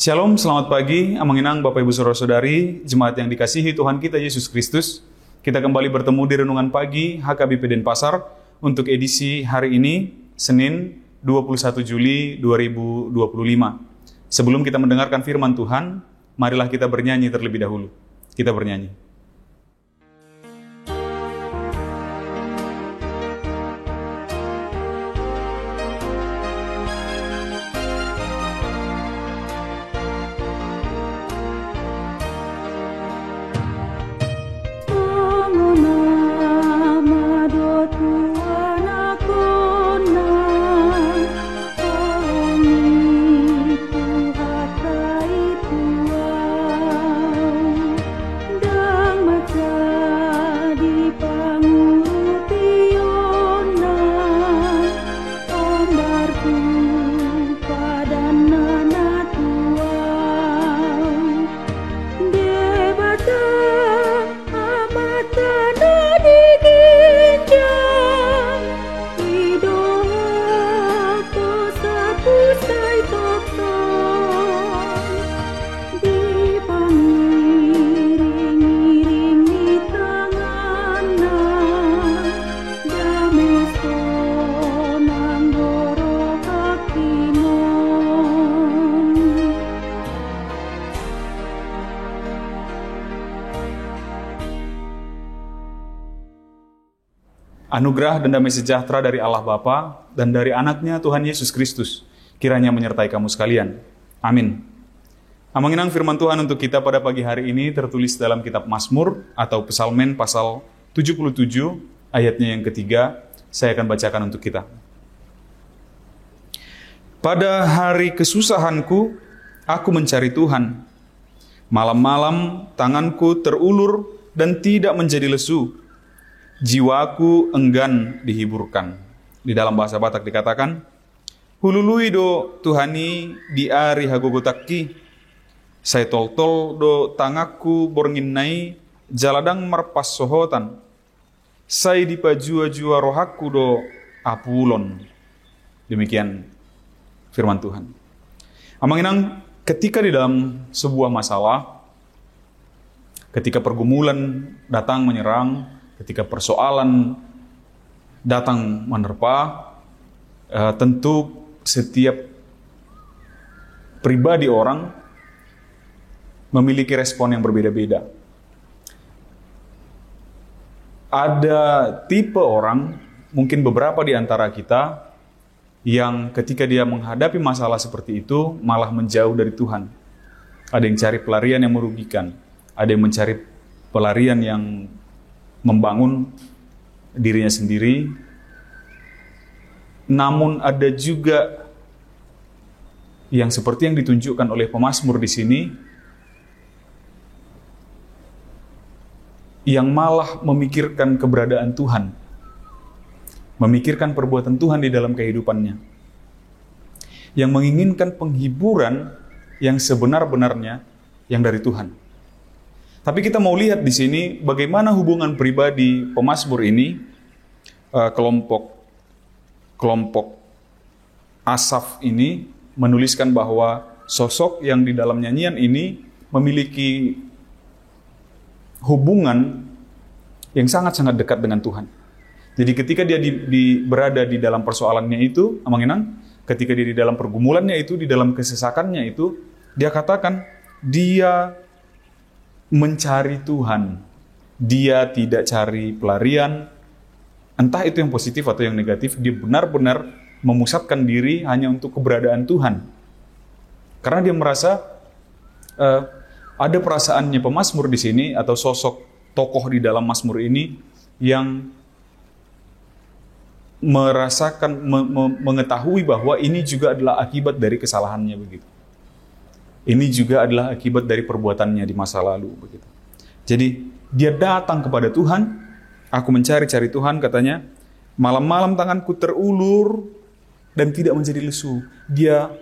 Shalom, selamat pagi, Amanginang Bapak Ibu Saudara-saudari, jemaat yang dikasihi Tuhan kita Yesus Kristus. Kita kembali bertemu di Renungan Pagi HKBP Denpasar untuk edisi hari ini, Senin 21 Juli 2025. Sebelum kita mendengarkan firman Tuhan, marilah kita bernyanyi terlebih dahulu. Kita bernyanyi. Anugerah dan damai sejahtera dari Allah Bapa dan dari anaknya Tuhan Yesus Kristus kiranya menyertai kamu sekalian. Amin. Amanginang firman Tuhan untuk kita pada pagi hari ini tertulis dalam kitab Mazmur atau Psalmen pasal 77 ayatnya yang ketiga. Saya akan bacakan untuk kita. Pada hari kesusahanku, aku mencari Tuhan. Malam-malam tanganku terulur dan tidak menjadi lesu. Jiwaku enggan dihiburkan. Di dalam bahasa Batak dikatakan, hulului do Tuhani di ari hagogotakki, saya tol-tol do tangaku bornginnai, jaladang marpas sohotan, saya dipajua-jua rohaku do apulon. Demikian firman Tuhan. Amanginang, ketika di dalam sebuah masalah, ketika pergumulan datang menyerang, ketika persoalan datang menerpa, tentu setiap pribadi orang memiliki respon yang berbeda-beda. Ada tipe orang, mungkin beberapa di antara kita, yang ketika dia menghadapi masalah seperti itu, malah menjauh dari Tuhan. Ada yang cari pelarian yang merugikan, ada yang mencari pelarian yang membangun dirinya sendiri. Namun ada juga yang seperti yang ditunjukkan oleh pemazmur di sini, yang malah memikirkan keberadaan Tuhan, memikirkan perbuatan Tuhan di dalam kehidupannya, yang menginginkan penghiburan yang sebenar-benarnya yang dari Tuhan. Tapi kita mau lihat di sini bagaimana hubungan pribadi pemazmur ini, kelompok Asaf ini menuliskan bahwa sosok yang di dalam nyanyian ini memiliki hubungan yang sangat-sangat dekat dengan Tuhan. Jadi ketika dia berada di dalam persoalannya itu, Amanginang, ketika dia di dalam pergumulannya itu, di dalam kesesakannya itu, dia katakan dia mencari Tuhan. Dia tidak cari pelarian, entah itu yang positif atau yang negatif. Dia benar-benar memusatkan diri hanya untuk keberadaan Tuhan. Karena dia merasa ada perasaannya pemazmur di sini, atau sosok tokoh di dalam mazmur ini yang merasakan, mengetahui bahwa ini juga adalah akibat dari kesalahannya begitu. Ini juga adalah akibat dari perbuatannya di masa lalu begitu. Jadi dia datang kepada Tuhan. Aku mencari-cari Tuhan, katanya. Malam-malam tanganku terulur dan tidak menjadi lesu. Dia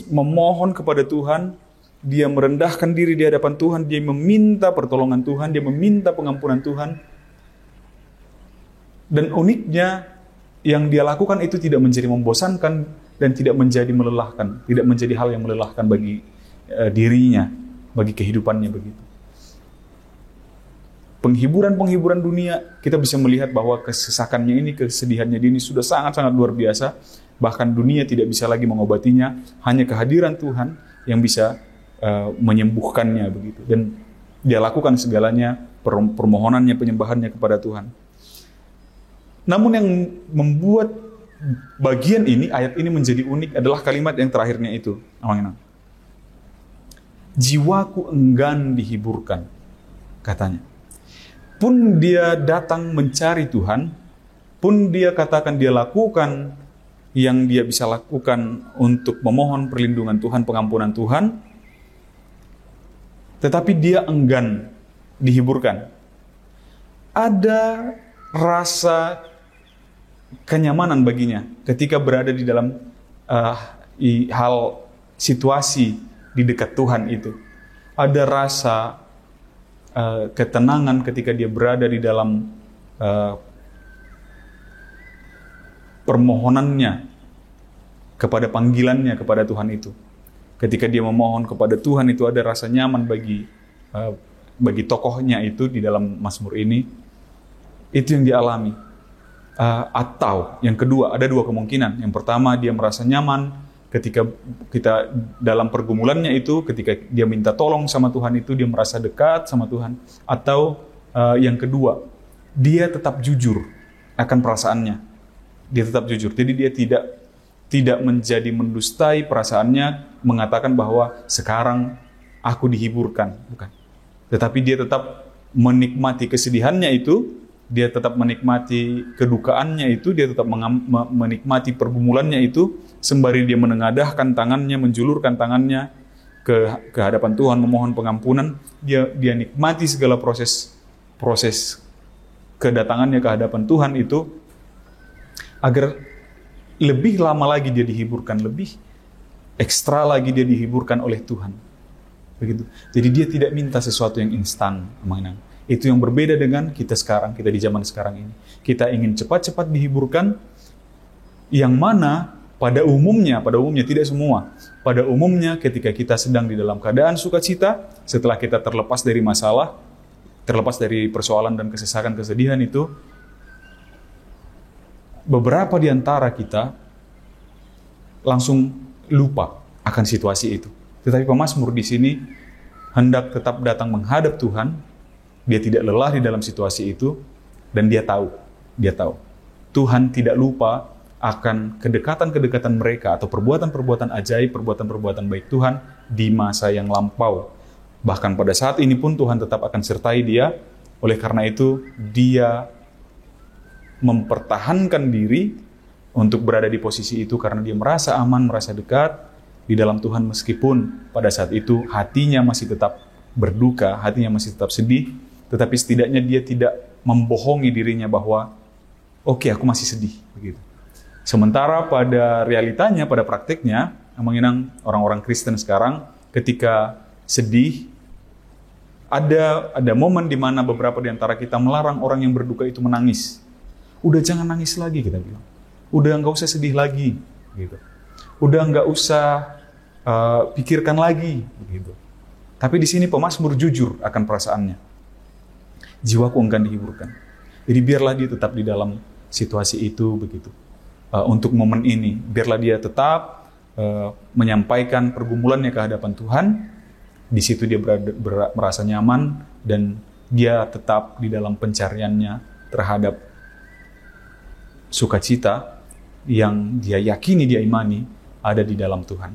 memohon kepada Tuhan. Dia merendahkan diri di hadapan Tuhan. Dia meminta pertolongan Tuhan. Dia meminta pengampunan Tuhan. Dan uniknya, yang dia lakukan itu tidak menjadi membosankan, dan tidak menjadi melelahkan, tidak menjadi hal yang melelahkan bagi dirinya, bagi kehidupannya begitu. Penghiburan-penghiburan dunia, kita bisa melihat bahwa kesesakannya ini, kesedihannya ini sudah sangat-sangat luar biasa. Bahkan dunia tidak bisa lagi mengobatinya, hanya kehadiran Tuhan yang bisa menyembuhkannya begitu. Dan dia lakukan segalanya, permohonannya, penyembahannya kepada Tuhan. Namun yang membuat bagian ini, ayat ini menjadi unik adalah kalimat yang terakhirnya itu. Jiwaku enggan dihiburkan, katanya. Pun dia datang mencari Tuhan, pun dia katakan dia lakukan yang dia bisa lakukan untuk memohon perlindungan Tuhan, pengampunan Tuhan, tetapi dia enggan dihiburkan. Ada rasa kenyamanan baginya ketika berada di dalam hal situasi di dekat Tuhan itu. Ada rasa ketenangan ketika dia berada di dalam permohonannya kepada panggilannya kepada Tuhan itu. Ketika dia memohon kepada Tuhan itu ada rasa nyaman bagi tokohnya itu di dalam Mazmur ini. Itu yang dialami. Atau yang kedua, ada dua kemungkinan. Yang pertama, dia merasa nyaman ketika kita dalam pergumulannya itu, ketika dia minta tolong sama Tuhan itu, dia merasa dekat sama Tuhan. Atau yang kedua, dia tetap jujur akan perasaannya. Dia tetap jujur. Jadi dia tidak menjadi mendustai perasaannya, mengatakan bahwa sekarang aku dihiburkan. Bukan. Tetapi dia tetap menikmati kesedihannya itu, dia tetap menikmati kedukaannya itu, dia tetap menikmati pergumulannya itu, sembari dia menengadahkan tangannya, menjulurkan tangannya ke hadapan Tuhan, memohon pengampunan. Dia nikmati segala proses kedatangannya ke hadapan Tuhan itu, agar lebih lama lagi dia dihiburkan, lebih ekstra lagi dia dihiburkan oleh Tuhan. Begitu. Jadi dia tidak minta sesuatu yang instan, Itu yang berbeda dengan kita sekarang, kita di zaman sekarang ini. Kita ingin cepat-cepat dihiburkan, yang mana pada umumnya tidak semua. Pada umumnya ketika kita sedang di dalam keadaan sukacita, setelah kita terlepas dari masalah, terlepas dari persoalan dan kesesakan, kesedihan itu, beberapa di antara kita langsung lupa akan situasi itu. Tetapi pemazmur di sini hendak tetap datang menghadap Tuhan. Dia tidak lelah di dalam situasi itu, dan dia tahu Tuhan tidak lupa akan kedekatan-kedekatan mereka atau perbuatan-perbuatan ajaib, perbuatan-perbuatan baik Tuhan di masa yang lampau. Bahkan pada saat ini pun Tuhan tetap akan sertai dia. Oleh karena itu, dia mempertahankan diri untuk berada di posisi itu karena dia merasa aman, merasa dekat di dalam Tuhan, meskipun pada saat itu hatinya masih tetap berduka, hatinya masih tetap sedih. Tetapi setidaknya dia tidak membohongi dirinya bahwa oke, aku masih sedih begitu. Sementara pada realitanya, pada praktiknya, orang-orang Kristen sekarang ketika sedih, ada momen di mana beberapa di antara kita melarang orang yang berduka itu menangis. Udah jangan nangis lagi, kita bilang. Udah nggak usah sedih lagi, gitu. Udah nggak usah pikirkan lagi, gitu. Tapi di sini pemazmur jujur akan perasaannya. Jiwaku enggan dihiburkan. Jadi biarlah dia tetap di dalam situasi itu begitu. Untuk momen ini, biarlah dia tetap menyampaikan pergumulannya ke hadapan Tuhan. Di situ dia merasa nyaman dan dia tetap di dalam pencariannya terhadap sukacita yang dia yakini, dia imani ada di dalam Tuhan.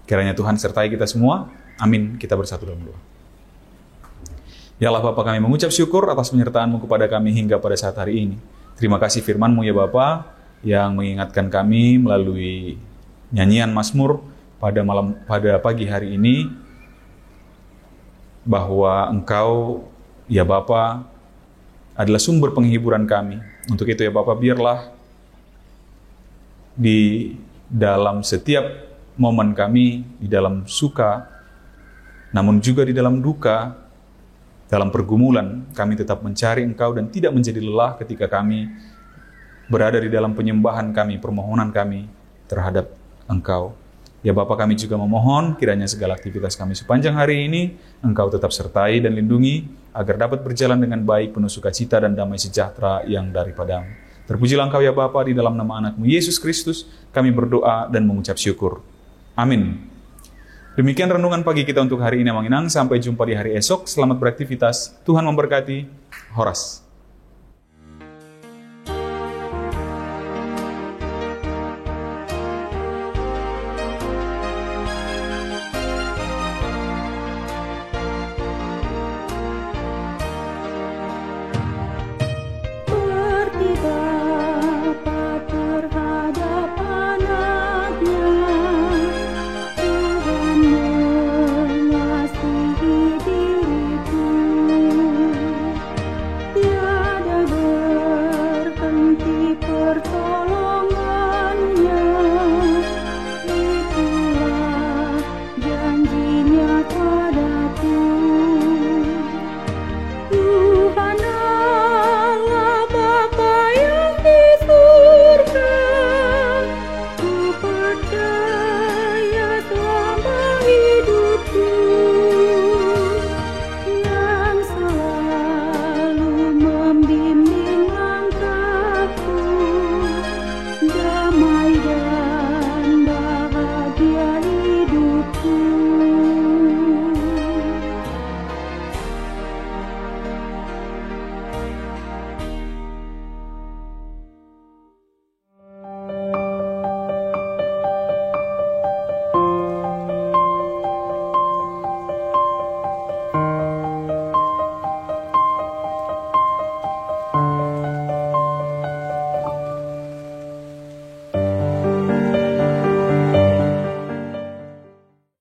Kiranya Tuhan sertai kita semua. Amin. Kita bersatu dalam doa. Ya Allah Bapa, kami mengucap syukur atas penyertaan-Mu kepada kami hingga pada saat hari ini. Terima kasih firman-Mu ya Bapa, yang mengingatkan kami melalui nyanyian Mazmur pada pagi hari ini, bahwa Engkau ya Bapa adalah sumber penghiburan kami. Untuk itu ya Bapa, biarlah di dalam setiap momen kami, di dalam suka, namun juga di dalam duka, dalam pergumulan, kami tetap mencari Engkau dan tidak menjadi lelah ketika kami berada di dalam penyembahan kami, permohonan kami terhadap Engkau. Ya Bapa, kami juga memohon kiranya segala aktivitas kami sepanjang hari ini Engkau tetap sertai dan lindungi agar dapat berjalan dengan baik, penuh sukacita dan damai sejahtera yang daripada-Mu. Terpujilah Engkau ya Bapa, di dalam nama anak-Mu Yesus Kristus kami berdoa dan mengucap syukur. Amin. Demikian renungan pagi kita untuk hari ini, Mang Inang. Sampai jumpa di hari esok. Selamat beraktivitas. Tuhan memberkati. Horas.